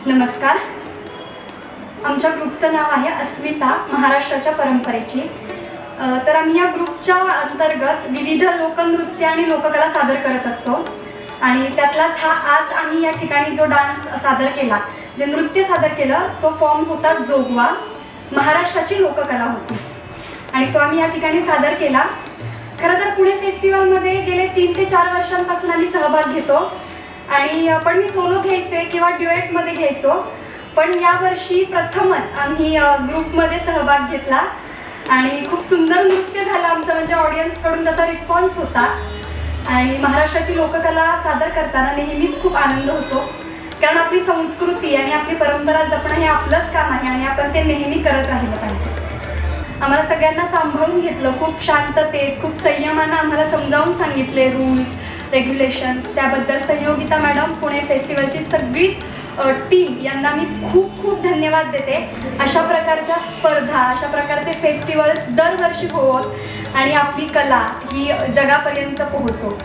नमस्कार. आमच्या ग्रुपचं नाव आहे अस्मिता महाराष्ट्राच्या परंपरेची. तर आम्ही या ग्रुपच्या अंतर्गत विविध लोकनृत्य आणि लोककला सादर करत असतो आणि त्यातलाच हा आज आम्ही या ठिकाणी जो डान्स सादर केला, जे नृत्य सादर केलं, तो फॉर्म होता जोगवा, महाराष्ट्राची लोककला होती आणि तो आम्ही या ठिकाणी सादर केला. खरं तर पुणे फेस्टिवलमध्ये गेले 3 ते 4 वर्षांपासून आम्ही सहभाग घेतो आणि पण मी सोलो घ्यायचे किंवा ड्युएटमध्ये घ्यायचो, पण यावर्षी प्रथमच आम्ही ग्रुपमध्ये सहभाग घेतला आणि खूप सुंदर नृत्य झालं आमचं. म्हणजे ऑडियन्सकडून तसा रिस्पॉन्स होता आणि महाराष्ट्राची लोककला सादर करताना नेहमीच खूप आनंद होतो, कारण आपली संस्कृती आणि आपली परंपरा जपणं हे आपलंच काम आहे आणि आपण ते नेहमी करत राहिलं पाहिजे. आम्हाला सगळ्यांना सांभाळून घेतलं, खूप शांततेत, खूप संयमानं आम्हाला समजावून सांगितले रूल्स, रेग्युलेशन्स. त्याबद्दल संयोगिता मॅडम, पुणे फेस्टिवलची सगळीच टीम यांना मी खूप खूप धन्यवाद देते. अशा प्रकारच्या स्पर्धा, अशा प्रकारचे फेस्टिवल्स दरवर्षी होवोत आणि आपली कला ही जगापर्यंत पोहोचो.